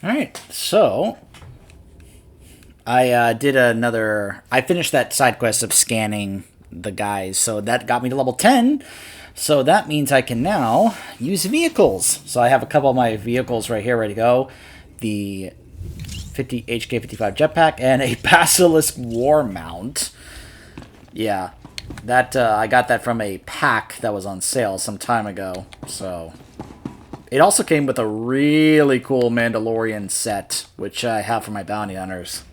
Alright, so I did another... I finished that side quest of scanning the guys, so that got me to level 10. So that means I can now use vehicles. So I have a couple of my vehicles right here ready to go. The HK-55 jetpack and a Basilisk war mount. Yeah, that I got that from a pack that was on sale some time ago. So it also came with a really cool Mandalorian set, which I have for my bounty hunters.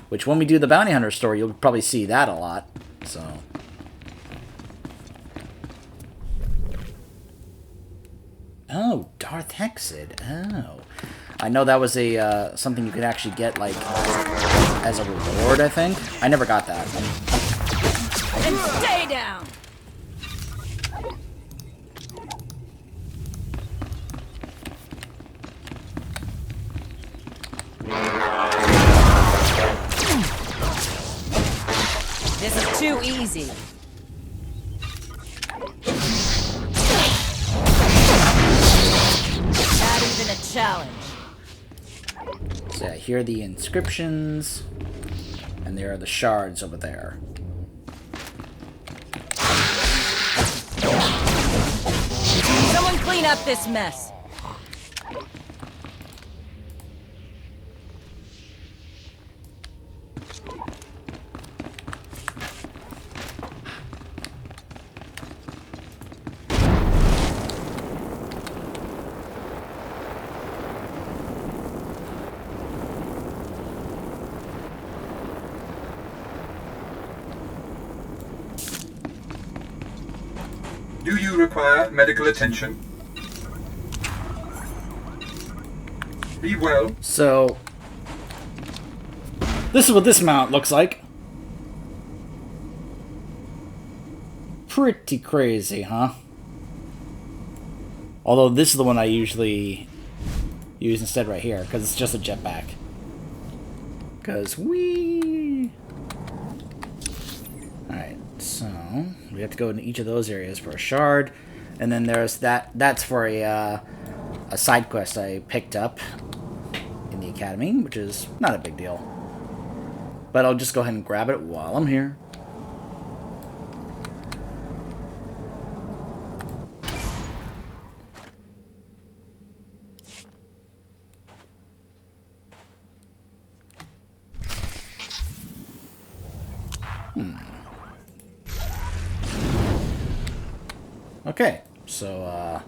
Which when we do the bounty hunter story, you'll probably see that a lot. So oh, Darth Hexid. Oh, I know that was a something you could actually get like as a reward. I think I never got that. And stay down. This is too easy. Not even a challenge. So yeah, here are the inscriptions, and there are the shards over there. Someone clean up this mess. Do you require medical attention? Be well. So this is what this mount looks like. Pretty crazy, huh? Although this is the one I usually use instead right here, because it's just a jetpack. Because we... Alright, so we have to go into each of those areas for a shard. And then there's that's for a side quest I picked up in the academy, which is not a big deal. But I'll just go ahead and grab it while I'm here. Okay, so,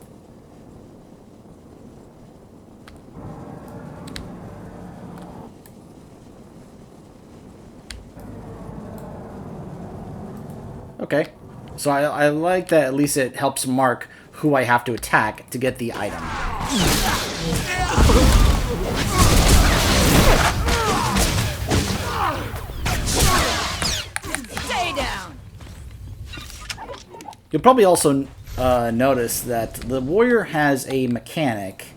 okay, so I like that at least it helps mark who I have to attack to get the item. Stay down. You'll probably also notice that the warrior has a mechanic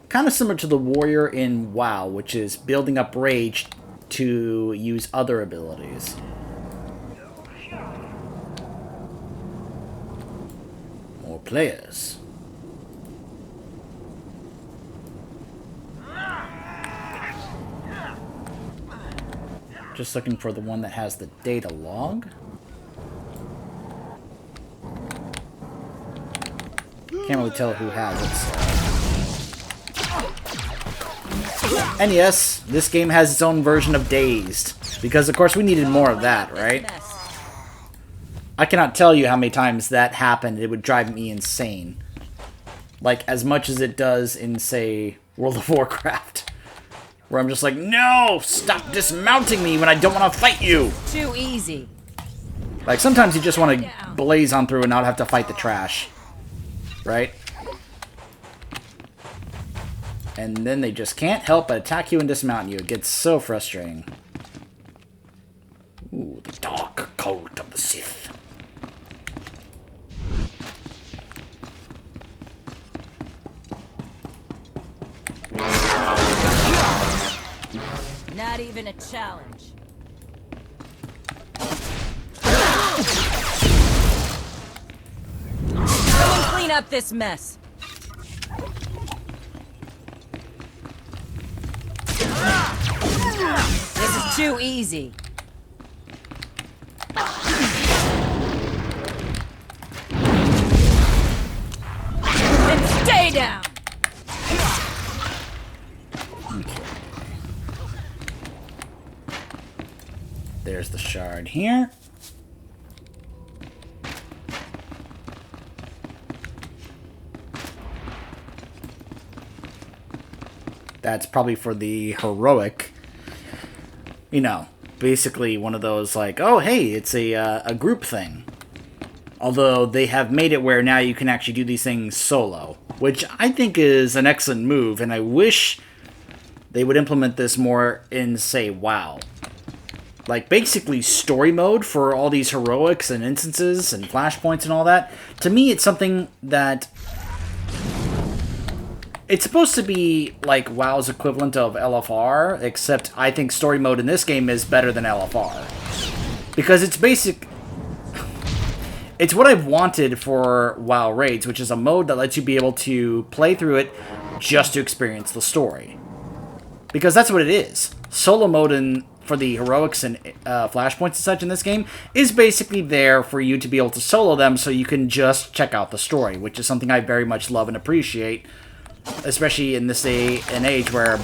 kind of similar to the warrior in WoW, which is building up rage to use other abilities. More players. Just looking for the one that has the data log. Can't really tell who has it. And yes, this game has its own version of Dazed. Because, of course, we needed more of that, right? I cannot tell you how many times that happened. It would drive me insane. Like, as much as it does in, say, World of Warcraft. Where I'm just like, no! Stop dismounting me when I don't want to fight you! Too easy. Like, sometimes you just want to blaze on through and not have to fight the trash. Right? And then they just can't help but attack you and dismount you. It gets so frustrating. Ooh, the dark cult of the Sith. Not even a challenge. Someone clean up this mess. too easy. And stay down. There's the shard here. That's probably for the heroic. You know, basically one of those like, oh hey, it's a group thing. Although they have made it where now you can actually do these things solo, which I think is an excellent move, and I wish they would implement this more in, say, WoW. Like, basically story mode for all these heroics and instances and flashpoints and all that. To me, it's something that... It's supposed to be like WoW's equivalent of LFR, except I think story mode in this game is better than LFR. Because it's basic... It's what I've wanted for WoW Raids, which is a mode that lets you be able to play through it just to experience the story. Because that's what it is. Solo mode for the heroics and flashpoints and such in this game is basically there for you to be able to solo them so you can just check out the story, which is something I very much love and appreciate, especially in this day and age where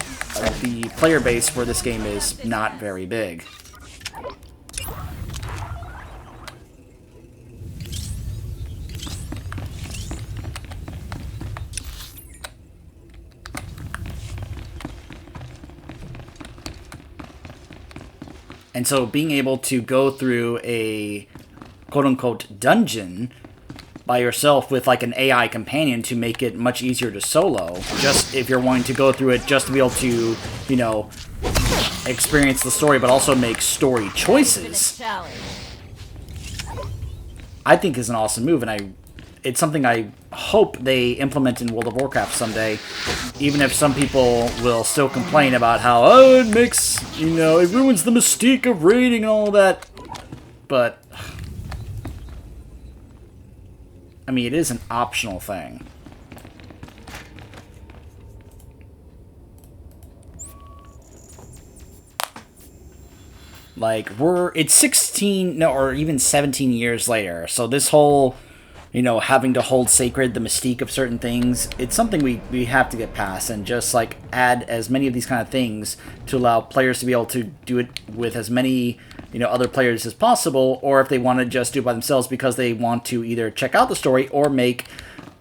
the player base for this game is not very big. And so being able to go through a quote-unquote dungeon by yourself with like an AI companion to make it much easier to solo, just if you're wanting to go through it just to be able to, you know, experience the story but also make story choices, I think is an awesome move, and it's something I hope they implement in World of Warcraft someday, even if some people will still complain about how, oh, it makes, you know, it ruins the mystique of raiding and all that. But, I mean, it is an optional thing. Like, it's 16, no, or even 17 years later, so this whole... You know, having to hold sacred the mystique of certain things, it's something we have to get past and just, like, add as many of these kind of things to allow players to be able to do it with as many, you know, other players as possible, or if they want to just do it by themselves because they want to either check out the story or make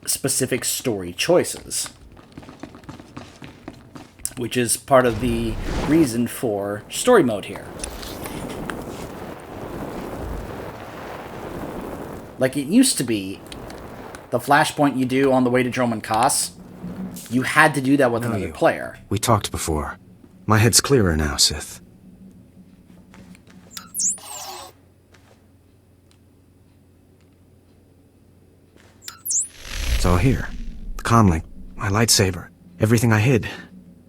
specific story choices. Which is part of the reason for story mode here. Like it used to be, the flashpoint you do on the way to Droman Kaas, you had to do that with another player. We talked before. My head's clearer now, Sith. It's all here. The comlink, my lightsaber, everything I hid.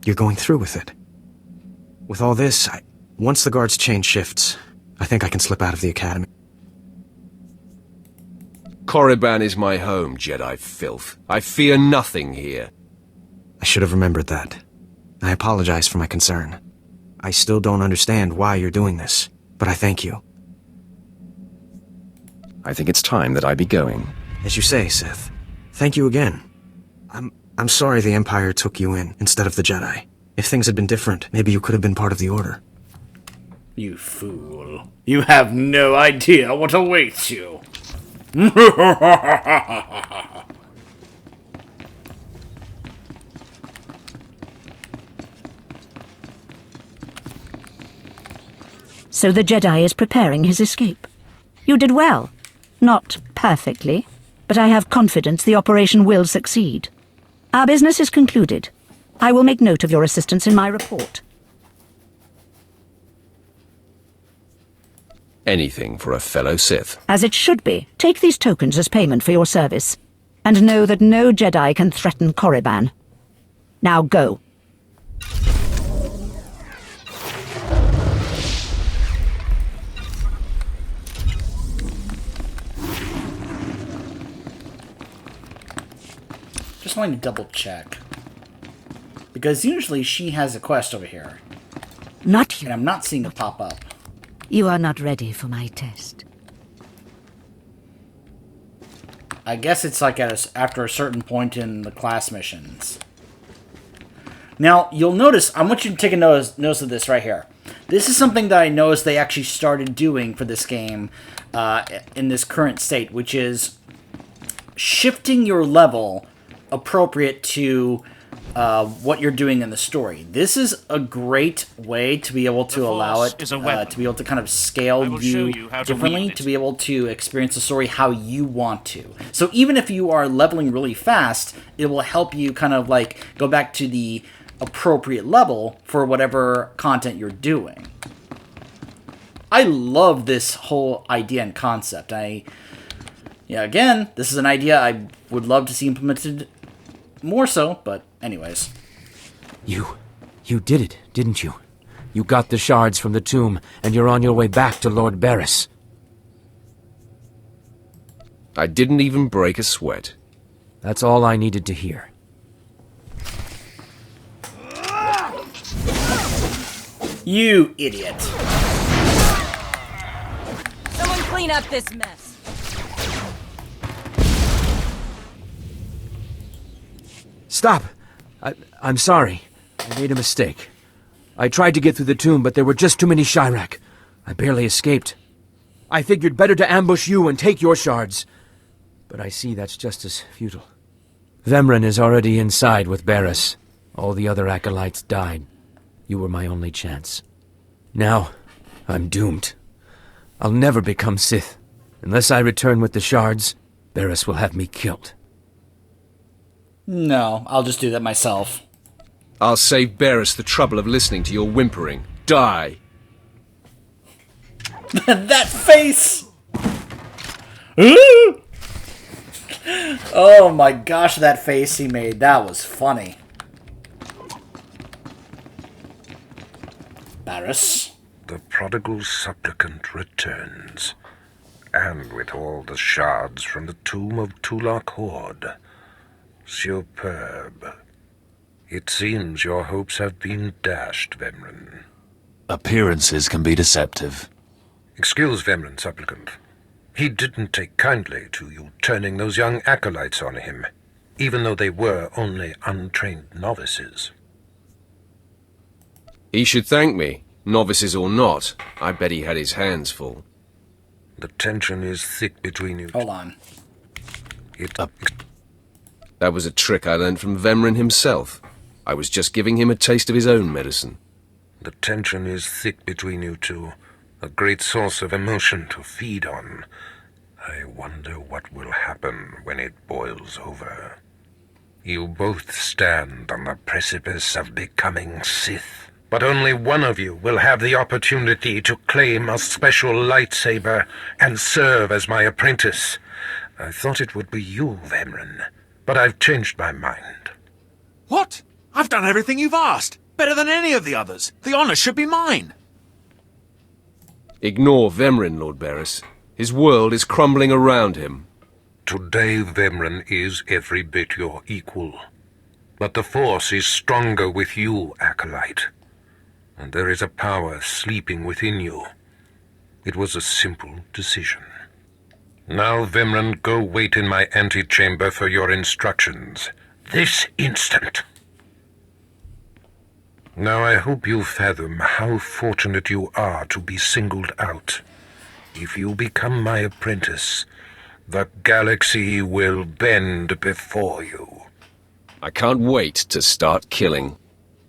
You're going through with it. With all this, once the guard's chain shifts, I think I can slip out of the academy. Korriban is my home, Jedi filth. I fear nothing here. I should have remembered that. I apologize for my concern. I still don't understand why you're doing this, but I thank you. I think it's time that I be going. As you say, Sith. Thank you again. I'm sorry the Empire took you in instead of the Jedi. If things had been different, maybe you could have been part of the Order. You fool. You have no idea what awaits you. So the Jedi is preparing his escape. You did well. Not perfectly, but I have confidence the operation will succeed. Our business is concluded. I will make note of your assistance in my report. Anything for a fellow Sith. As it should be. Take these tokens as payment for your service. And know that no Jedi can threaten Korriban. Now go. Just wanting to double check. Because usually she has a quest over here. Not you. And I'm not seeing it pop up. You are not ready for my test. I guess it's like after a certain point in the class missions. Now, you'll notice, I want you to take a notice of this right here. This is something that I noticed they actually started doing for this game in this current state, which is shifting your level appropriate to what you're doing in the story. This is a great way to be able to allow it to be able to kind of scale you differently, to be able to experience the story how you want to. So even if you are leveling really fast, it will help you kind of like go back to the appropriate level for whatever content you're doing. I love this whole idea and concept. Again, this is an idea I would love to see implemented more so, but anyways. You did it, didn't you? You got the shards from the tomb, and you're on your way back to Lord Barris. I didn't even break a sweat. That's all I needed to hear. You idiot. Someone clean up this mess. Stop! I'm sorry. I made a mistake. I tried to get through the tomb, but there were just too many Chirac. I barely escaped. I figured better to ambush you and take your shards. But I see that's just as futile. Vemren is already inside with Barris. All the other acolytes died. You were my only chance. Now, I'm doomed. I'll never become Sith. Unless I return with the shards, Barris will have me killed. No, I'll just do that myself. I'll save Barris the trouble of listening to your whimpering. Die! That face! Oh my gosh, that face he made. That was funny. Barris. The prodigal supplicant returns, and with all the shards from the tomb of Tulak Horde. Superb. It seems your hopes have been dashed, Vemren. Appearances can be deceptive. Excuse Vemren, supplicant. He didn't take kindly to you turning those young acolytes on him, even though they were only untrained novices. He should thank me, novices or not. I bet he had his hands full. The tension is thick between you. Hold on. That was a trick I learned from Vemren himself. I was just giving him a taste of his own medicine. The tension is thick between you two, a great source of emotion to feed on. I wonder what will happen when it boils over. You both stand on the precipice of becoming Sith, but only one of you will have the opportunity to claim a special lightsaber and serve as my apprentice. I thought it would be you, Vemren, but I've changed my mind. What? I've done everything you've asked. Better than any of the others. The honor should be mine. Ignore Vemren, Lord Barris. His world is crumbling around him. Today, Vemren is every bit your equal. But the Force is stronger with you, Acolyte. And there is a power sleeping within you. It was a simple decision. Now, Vemren, go wait in my antechamber for your instructions. This instant. Now I hope you fathom how fortunate you are to be singled out. If you become my apprentice, the galaxy will bend before you. I can't wait to start killing.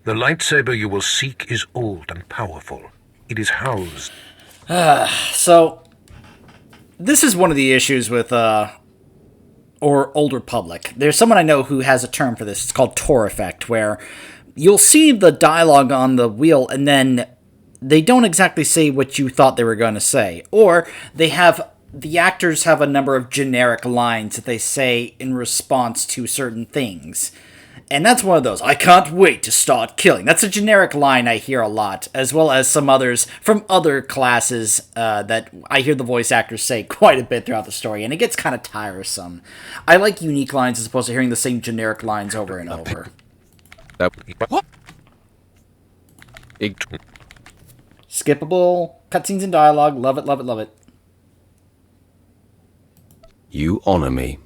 The lightsaber you will seek is old and powerful. It is housed. So, this is one of the issues with, or Old Republic. There's someone I know who has a term for this. It's called Tor effect, where you'll see the dialogue on the wheel, and then they don't exactly say what you thought they were going to say. Or the actors have a number of generic lines that they say in response to certain things. And that's one of those. I can't wait to start killing. That's a generic line I hear a lot, as well as some others from other classes that I hear the voice actors say quite a bit throughout the story, and it gets kind of tiresome. I like unique lines as opposed to hearing the same generic lines over and over. What? Skippable cutscenes and dialogue. Love it, love it, love it. You honor me.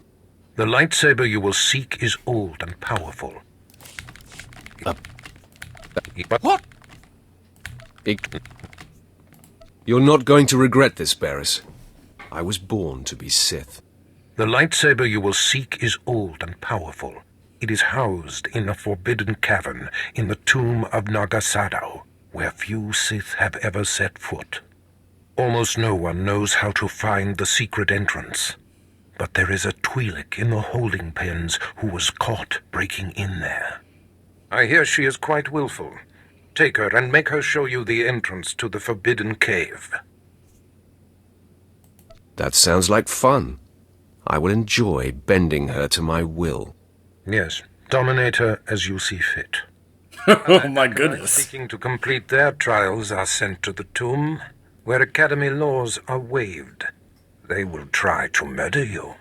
The lightsaber you will seek is old and powerful. What? You're not going to regret this, Barris. I was born to be Sith. The lightsaber you will seek is old and powerful. It is housed in a forbidden cavern in the Tomb of Nagasa, where few Sith have ever set foot. Almost no one knows how to find the secret entrance. But there is a Twi'lek in the holding pens who was caught breaking in there. I hear she is quite willful. Take her and make her show you the entrance to the forbidden cave. That sounds like fun. I will enjoy bending her to my will. Yes, dominate her as you see fit. Oh my goodness. Seeking to complete their trials are sent to the tomb, where Academy laws are waived. They will try to murder you.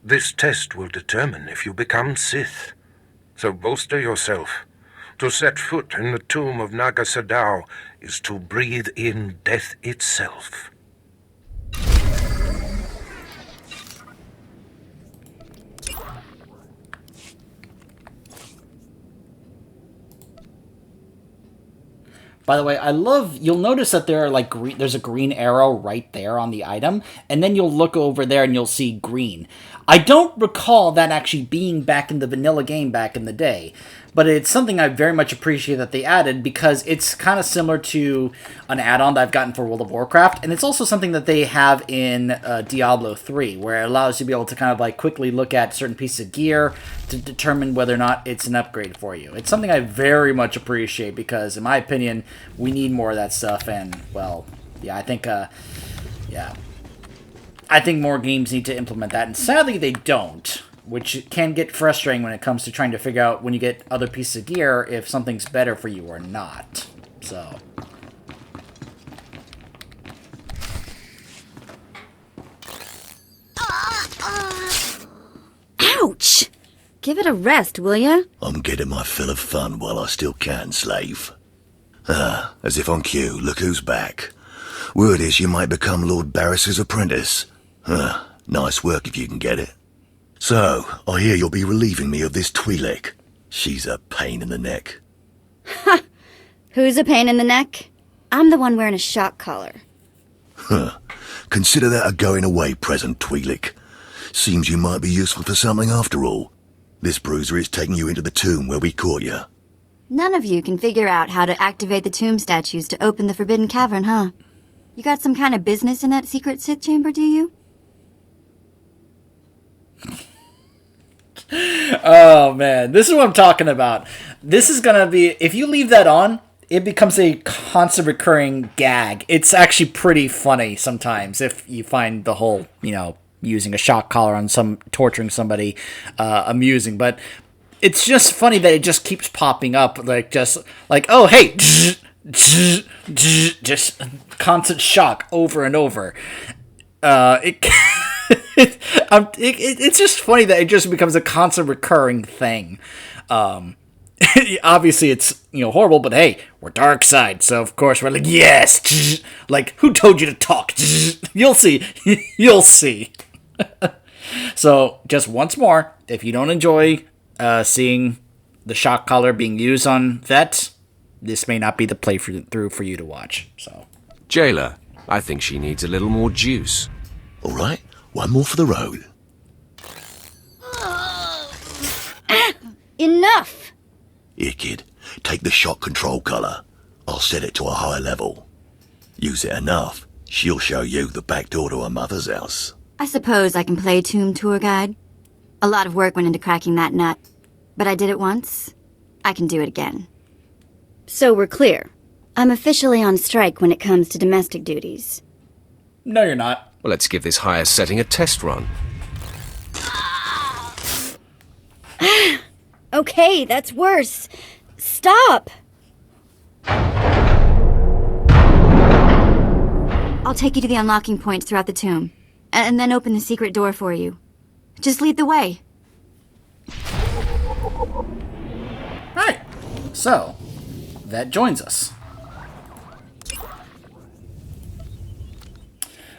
This test will determine if you become Sith. So bolster yourself. To set foot in the Tomb of Nagasa is to breathe in death itself. By the way, you'll notice that there are there's a green arrow right there on the item, and then you'll look over there and you'll see green. I don't recall that actually being back in the vanilla game back in the day, but it's something I very much appreciate that they added because it's kind of similar to an add-on that I've gotten for World of Warcraft, and it's also something that they have in Diablo 3, where it allows you to be able to kind of quickly look at certain pieces of gear to determine whether or not it's an upgrade for you. It's something I very much appreciate because, in my opinion, we need more of that stuff, and, well, yeah, I think more games need to implement that, and sadly they don't, which can get frustrating when it comes to trying to figure out when you get other pieces of gear if something's better for you or not. So. Ouch! Give it a rest, will ya? I'm getting my fill of fun while I still can, slave. As if on cue, look who's back. Word is you might become Lord Barris's apprentice. Nice work if you can get it. So, I hear you'll be relieving me of this Twi'lek. She's a pain in the neck. Ha! Who's a pain in the neck? I'm the one wearing a shock collar. Consider that a going-away present, Twi'lek. Seems you might be useful for something after all. This bruiser is taking you into the tomb where we caught you. None of you can figure out how to activate the tomb statues to open the forbidden cavern, huh? You got some kind of business in that secret Sith chamber, do you? Oh man, this is what I'm talking about. This is gonna be, if you leave that on, it becomes a constant recurring gag. It's actually pretty funny sometimes if you find the whole, using a shock collar on torturing somebody amusing, but it's just funny that it just keeps popping up, oh hey, just constant shock over and over. It's just funny that it just becomes a constant recurring thing. Obviously it's horrible, but hey, we're dark side, so of course we're like, yes, who told you to talk? You'll see. You'll see. So just once more, if you don't enjoy seeing the shock collar being used on vets, this may not be the playthrough for you to watch. So, Jailer, I think she needs a little more juice. All right, one more for the road. Enough! Here, kid, take the shock control collar. I'll set it to a higher level. Use it enough, she'll show you the back door to her mother's house. I suppose I can play tomb tour guide. A lot of work went into cracking that nut, but I did it once. I can do it again. So we're clear. I'm officially on strike when it comes to domestic duties. No, you're not. Well, let's give this higher setting a test run. Okay, that's worse. Stop! I'll take you to the unlocking points throughout the tomb, and then open the secret door for you. Just lead the way. Right. So, that joins us.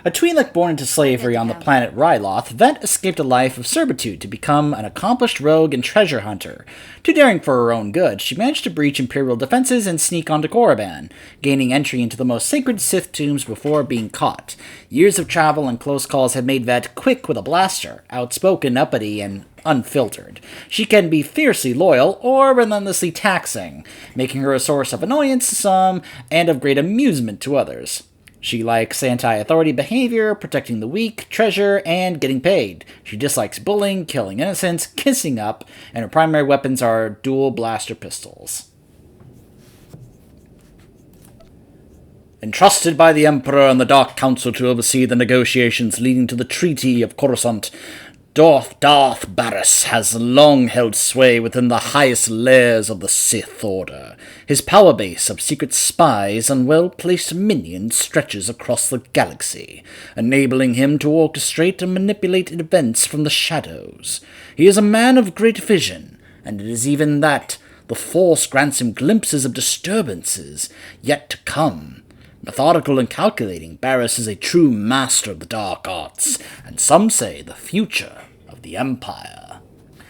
A Twi'lek born into slavery on the planet Ryloth, Vet escaped a life of servitude to become an accomplished rogue and treasure hunter. Too daring for her own good, she managed to breach Imperial defenses and sneak onto Korriban, gaining entry into the most sacred Sith tombs before being caught. Years of travel and close calls had made Vet quick with a blaster, outspoken, uppity, and unfiltered. She can be fiercely loyal or relentlessly taxing, making her a source of annoyance to some and of great amusement to others. She likes anti-authority behavior, protecting the weak, treasure, and getting paid. She dislikes bullying, killing innocents, kissing up, and her primary weapons are dual blaster pistols. Entrusted by the Emperor and the Dark Council to oversee the negotiations leading to the Treaty of Coruscant, Darth Barris has long held sway within the highest layers of the Sith Order. His power base of secret spies and well-placed minions stretches across the galaxy, enabling him to orchestrate and manipulate events from the shadows. He is a man of great vision, and it is even that the Force grants him glimpses of disturbances yet to come. Methodical and calculating, Barris is a true master of the dark arts, and some say the future of the Empire.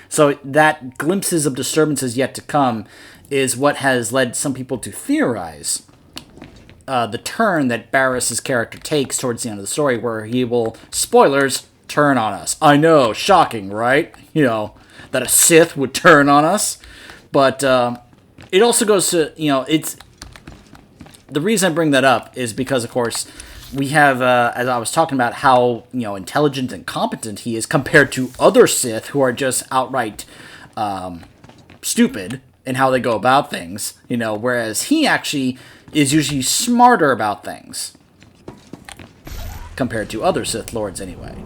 So that glimpses of disturbances yet to come is what has led some people to theorize the turn that Barris's character takes towards the end of the story, where he will, spoilers, turn on us. I know, shocking, right? That a Sith would turn on us. But it also goes to, it's... The reason I bring that up is because, of course, we have, as I was talking about, how, intelligent and competent he is compared to other Sith who are just outright stupid in how they go about things, whereas he actually is usually smarter about things compared to other Sith Lords anyway.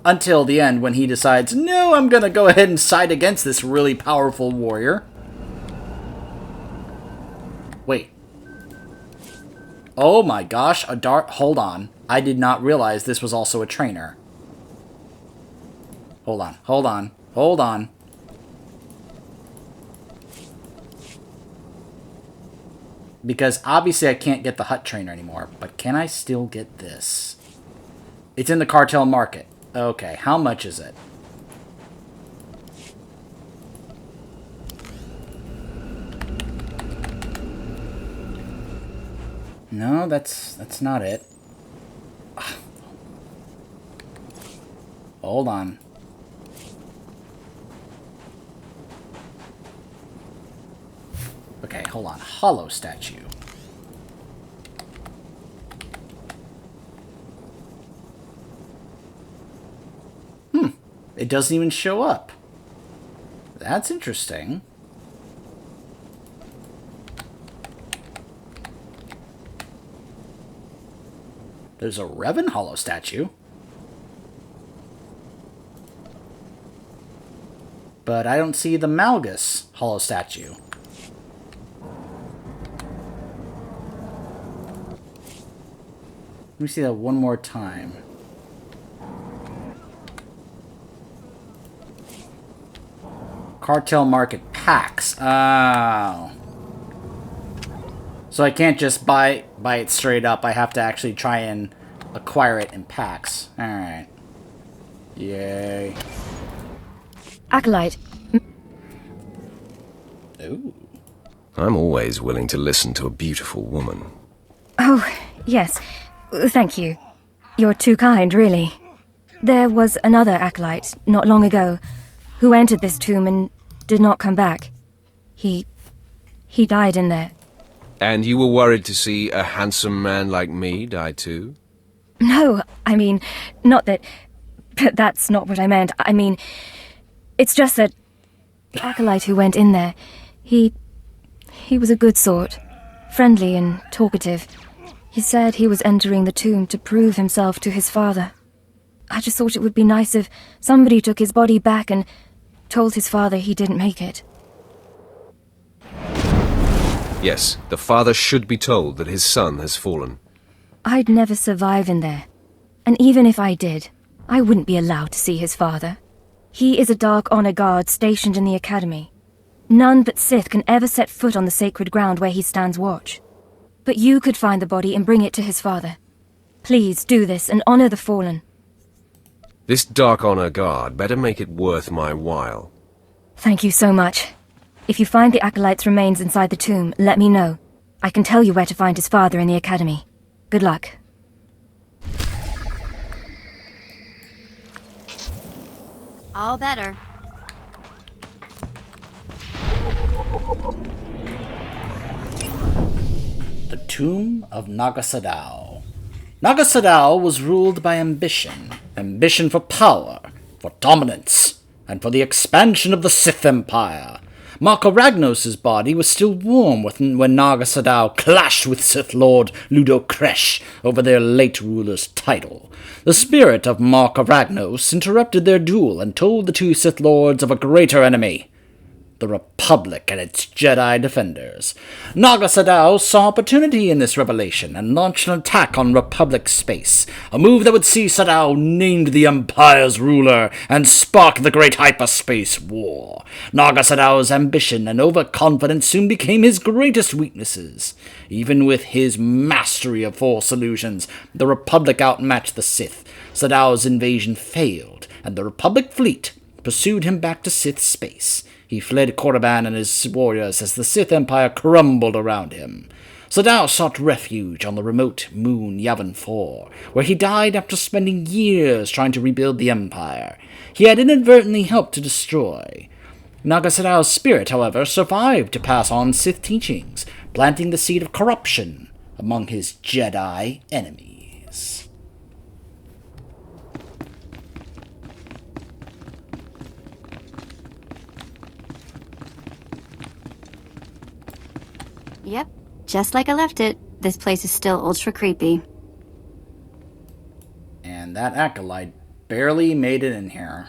Until the end, when he decides, no, I'm going to go ahead and side against this really powerful warrior. Wait. Oh my gosh, hold on. I did not realize this was also a trainer. Hold on. Because obviously I can't get the Hutt trainer anymore, but can I still get this? It's in the cartel market. Okay, how much is it? No, that's not it. Hold on. Okay, hold on. Hollow statue. It doesn't even show up. That's interesting. There's a Revan Hollow statue. But I don't see the Malgus Hollow statue. Let me see that one more time. Cartel Market packs. Oh. So I can't just buy it straight up. I have to actually try and acquire it in packs. Alright. Yay. Acolyte. Ooh. I'm always willing to listen to a beautiful woman. Oh, yes. Thank you. You're too kind, really. There was another acolyte, not long ago, who entered this tomb and did not come back. He died in there. And you were worried to see a handsome man like me die too? No, I mean, not that... But that's not what I meant. I mean, it's just that the acolyte who went in there, he was a good sort, friendly and talkative. He said he was entering the tomb to prove himself to his father. I just thought it would be nice if somebody took his body back and told his father he didn't make it. Yes, the father should be told that his son has fallen. I'd never survive in there. And even if I did, I wouldn't be allowed to see his father. He is a Dark Honor Guard stationed in the Academy. None but Sith can ever set foot on the sacred ground where he stands watch. But you could find the body and bring it to his father. Please do this and honor the fallen. This Dark Honor Guard better make it worth my while. Thank you so much. If you find the Acolyte's remains inside the tomb, let me know. I can tell you where to find his father in the Academy. Good luck. All better. The Tomb of Nagasa. Nagasa was ruled by ambition. Ambition for power, for dominance, and for the expansion of the Sith Empire. Marco Ragnos' body was still warm when Nagasa clashed with Sith Lord Ludo Kresh over their late ruler's title. The spirit of Marco Ragnos interrupted their duel and told the two Sith Lords of a greater enemy, the Republic and its Jedi defenders. Nagasa saw opportunity in this revelation and launched an attack on Republic space, a move that would see Sadao named the Empire's ruler and spark the Great Hyperspace War. Nagasadao's ambition and overconfidence soon became his greatest weaknesses. Even with his mastery of Force illusions, the Republic outmatched the Sith. Sadao's invasion failed, and the Republic fleet pursued him back to Sith space. He fled Korriban and his warriors as the Sith Empire crumbled around him. Sadao sought refuge on the remote moon Yavin 4, where he died after spending years trying to rebuild the Empire. He had inadvertently helped to destroy. Nagasadao's spirit, however, survived to pass on Sith teachings, planting the seed of corruption among his Jedi enemies. Yep, just like I left it. This place is still ultra creepy. And that acolyte barely made it in here.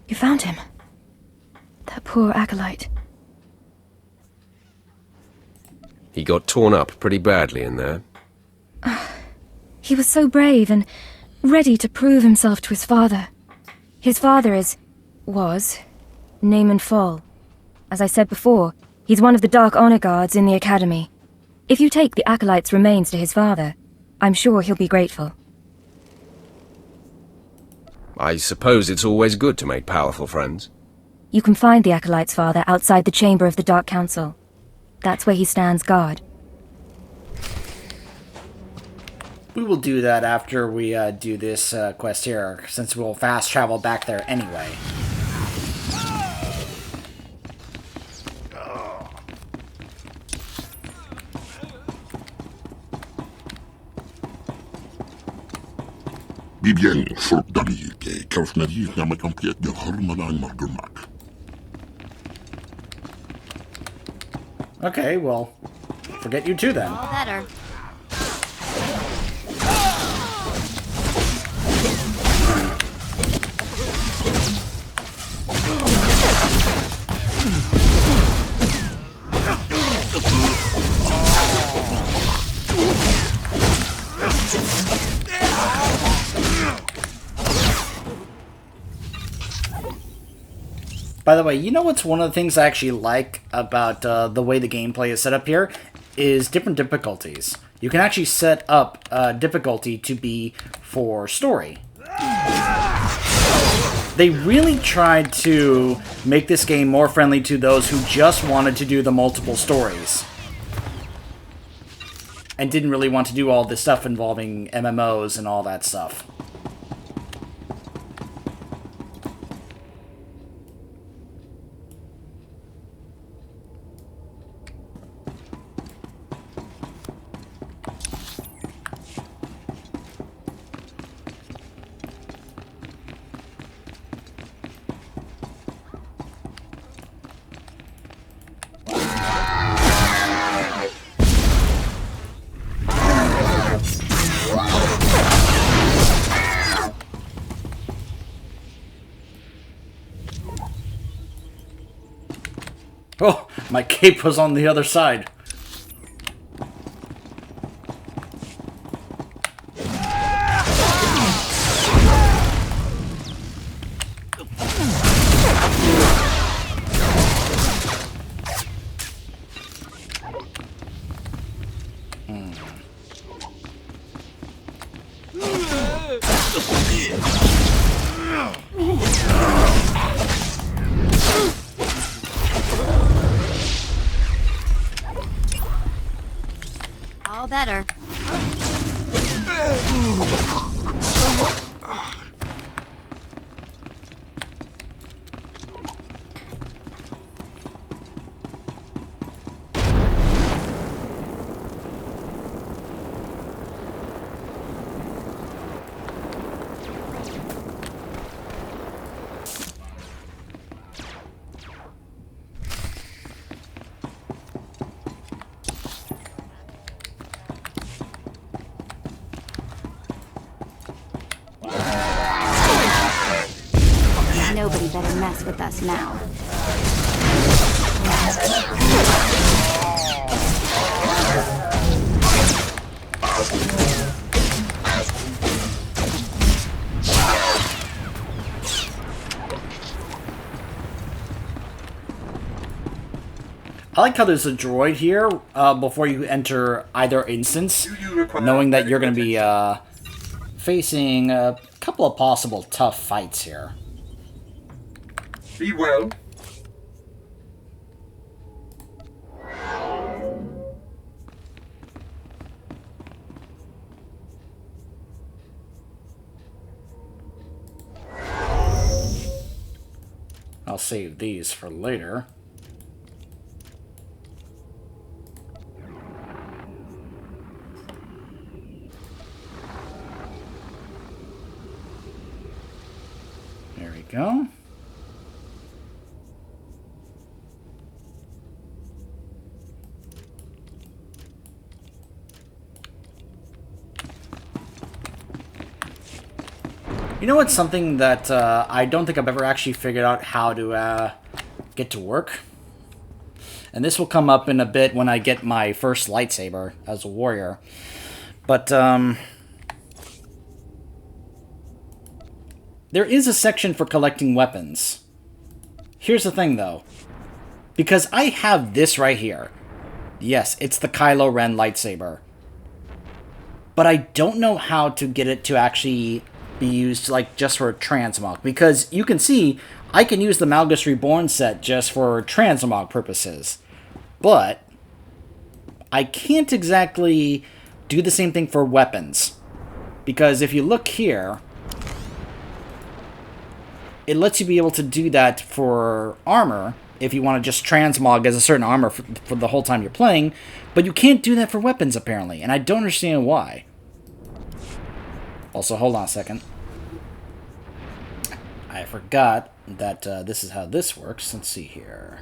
You found him. That poor acolyte. He got torn up pretty badly in there. He was so brave and ready to prove himself to his father. His father was Naaman Fall. As I said before, he's one of the Dark Honor Guards in the Academy. If you take the acolyte's remains to his father, I'm sure he'll be grateful. I suppose it's always good to make powerful friends. You can find the acolyte's father outside the chamber of the Dark Council. That's where he stands guard. We will do that after we do this quest here, since we'll fast travel back there anyway. Bibien folk dali ke kausnari nama kampiet de hormonal margumak. Okay, well, forget you too then. All better. By the way, you know what's one of the things I actually like about the way the gameplay is set up here? Is different difficulties. You can actually set up difficulty to be for story. They really tried to make this game more friendly to those who just wanted to do the multiple stories. and didn't really want to do all this stuff involving MMOs and all that stuff. Oh, my cape was on the other side. All better. Nobody better mess with us now. I like how there's a droid here before you enter either instance, knowing that you're going to be facing a couple of possible tough fights here. Be well. I'll save these for later. There we go. You know what's something that I don't think I've ever actually figured out how to get to work? And this will come up in a bit when I get my first lightsaber as a warrior. But there is a section for collecting weapons. Here's the thing though. Because I have this right here. Yes, it's the Kylo Ren Lightsaber. But I don't know how to get it to actually be used like just for transmog, because you can see I can use the Malgus Reborn set just for transmog purposes, but I can't exactly do the same thing for weapons, because if you look here, it lets you be able to do that for armor if you want to just transmog as a certain armor for the whole time you're playing, but you can't do that for weapons apparently, and I don't understand why. Also, hold on a second. I forgot that this is how this works. Let's see here.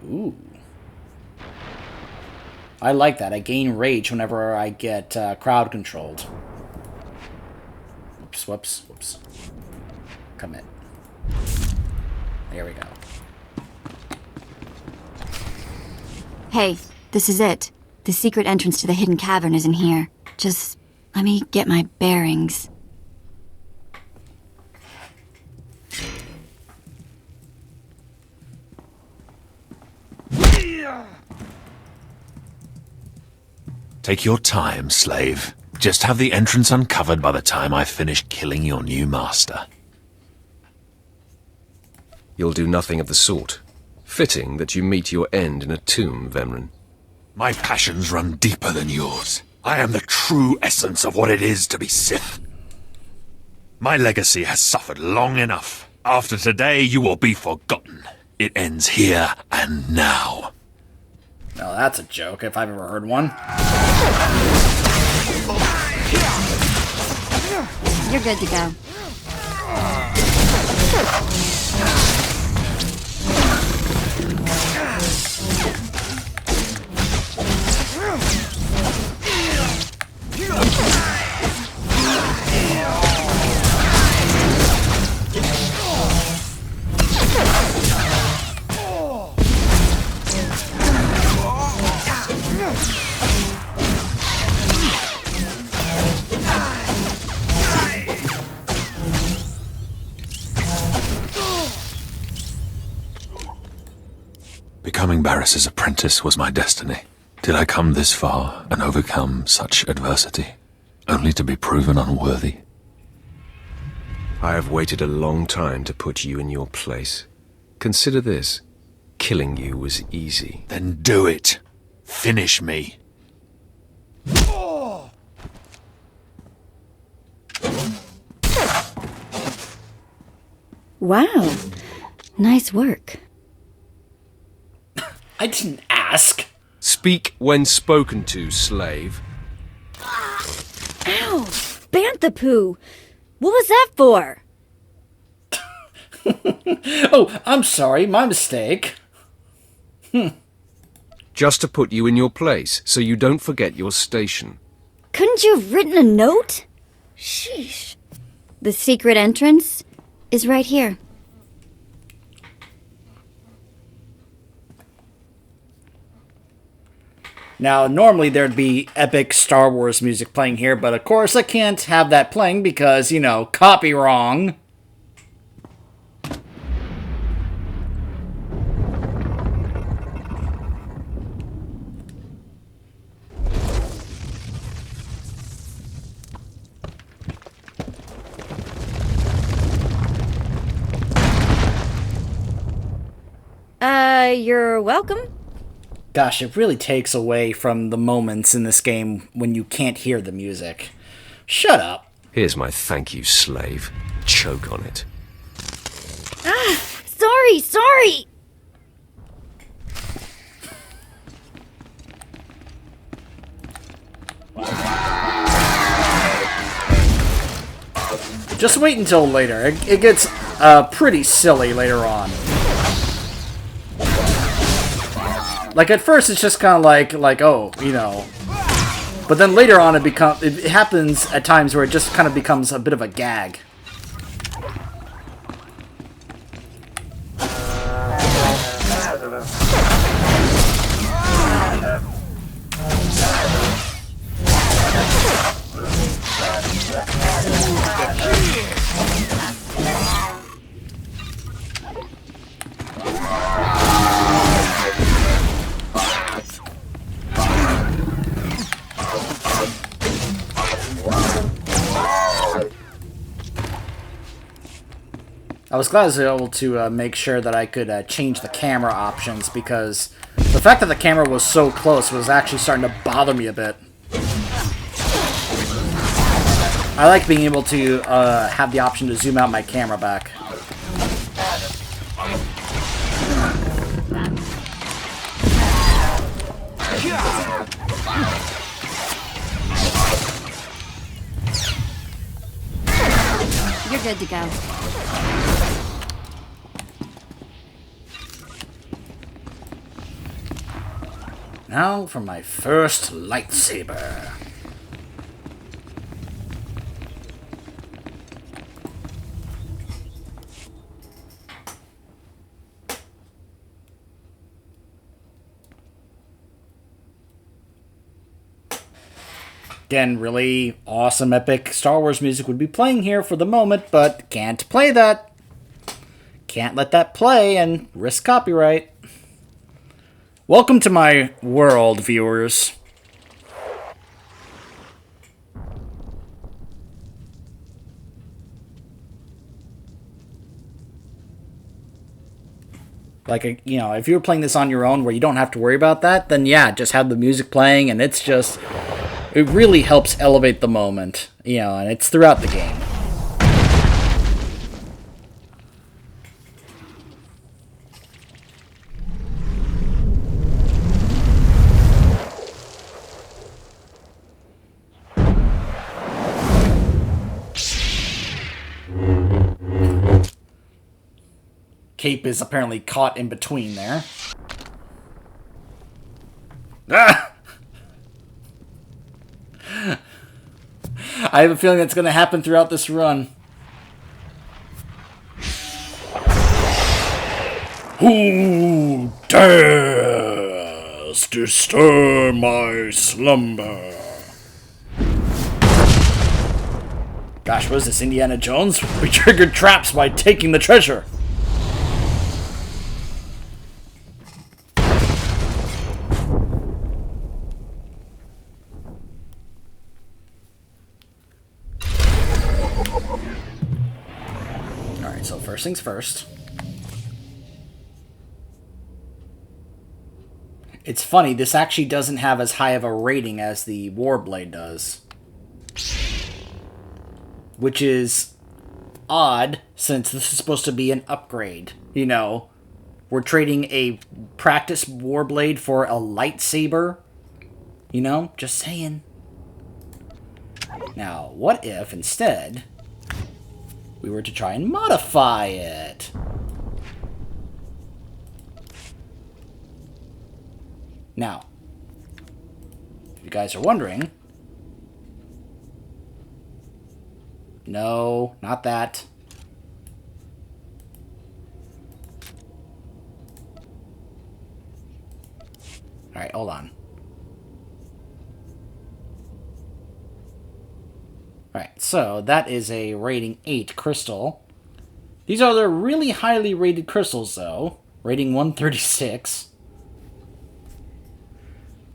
Ooh. I like that. I gain rage whenever I get crowd controlled. Whoops, whoops, whoops. Commit. There we go. Hey, this is it. The secret entrance to the hidden cavern is in here. Just let me get my bearings. Take your time, slave. Just have the entrance uncovered by the time I finish killing your new master. You'll do nothing of the sort. Fitting that you meet your end in a tomb, Vemren. My passions run deeper than yours. I am the true essence of what it is to be Sith. My legacy has suffered long enough. After today, you will be forgotten. It ends here and now. Now that's a joke, if I've ever heard one. You're good to go. Becoming Barris's apprentice was my destiny. Did I come this far and overcome such adversity, only to be proven unworthy? I have waited a long time to put you in your place. Consider this. Killing you was easy. Then do it. Finish me. Wow. Nice work. I didn't ask. Speak when spoken to, slave. Ow! Banthapoo! What was that for? Oh, I'm sorry, my mistake. Just to put you in your place, so you don't forget your station. Couldn't you have written a note? Sheesh. The secret entrance is right here. Now, normally there'd be epic Star Wars music playing here, but of course I can't have that playing because, you know, copy wrong. You're welcome. Gosh, it really takes away from the moments in this game when you can't hear the music. Shut up. Here's my thank you, slave. Choke on it. Ah, sorry! Just wait until later. It gets pretty silly later on. Like, at first it's just kind of like, oh, you know. But then later on it happens at times where it just kind of becomes a bit of a gag. I was glad I was able to make sure that I could change the camera options, because the fact that the camera was so close was actually starting to bother me a bit. I like being able to have the option to zoom out my camera back. You're good to go. Now for my first lightsaber. Again, really awesome, epic Star Wars music would be playing here for the moment, but can't play that. Can't let that play and risk copyright. Welcome to my world, viewers. Like, you know, if you were playing this on your own where you don't have to worry about that, then yeah, just have the music playing, and it's just... It really helps elevate the moment, you know, and it's throughout the game. Cape is apparently caught in between there. Ah! I have a feeling that's going to happen throughout this run. Who dares disturb my slumber? Gosh, what is this, Indiana Jones? We triggered traps by taking the treasure. Alright, so first things first. It's funny, this actually doesn't have as high of a rating as the Warblade does. Which is odd, since this is supposed to be an upgrade. You know, we're trading a practice Warblade for a lightsaber. You know, just saying. Now, what if, instead, we were to try and modify it? Now, if you guys are wondering... No, not that. Alright, hold on. Alright, so that is a rating 8 crystal. These are the really highly rated crystals, though. Rating 136.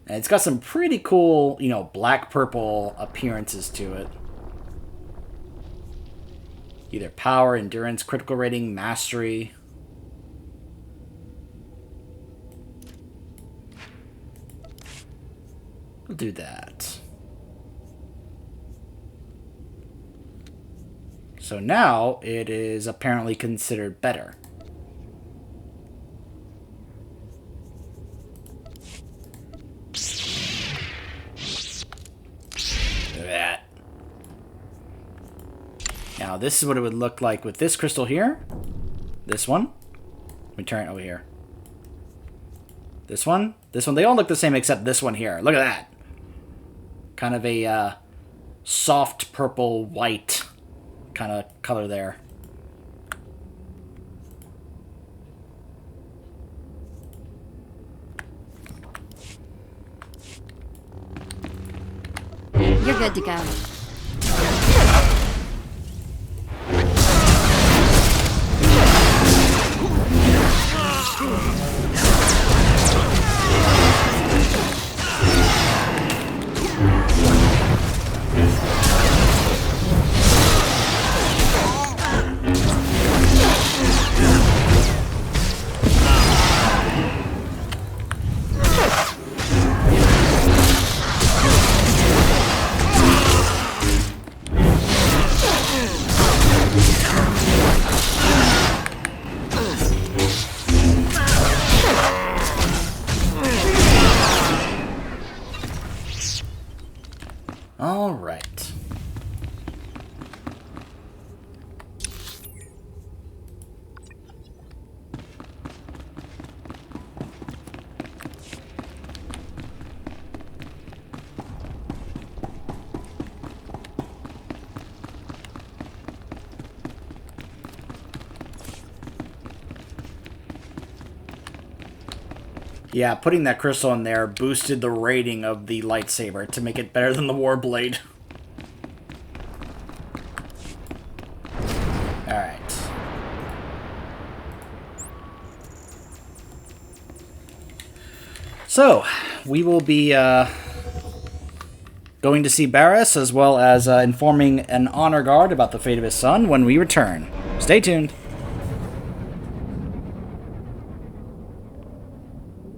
And it's got some pretty cool, you know, black-purple appearances to it. Either power, endurance, critical rating, mastery. We'll do that. So now it is apparently considered better. That. Now this is what it would look like with this crystal here. This one. Let me turn it over here. This one. This one. They all look the same except this one here. Look at that. Kind of a soft purple white kind of color there. You're good to go. All right. Yeah, putting that crystal in there boosted the rating of the lightsaber to make it better than the Warblade. Alright. So, we will be going to see Barriss, as well as informing an honor guard about the fate of his son when we return. Stay tuned.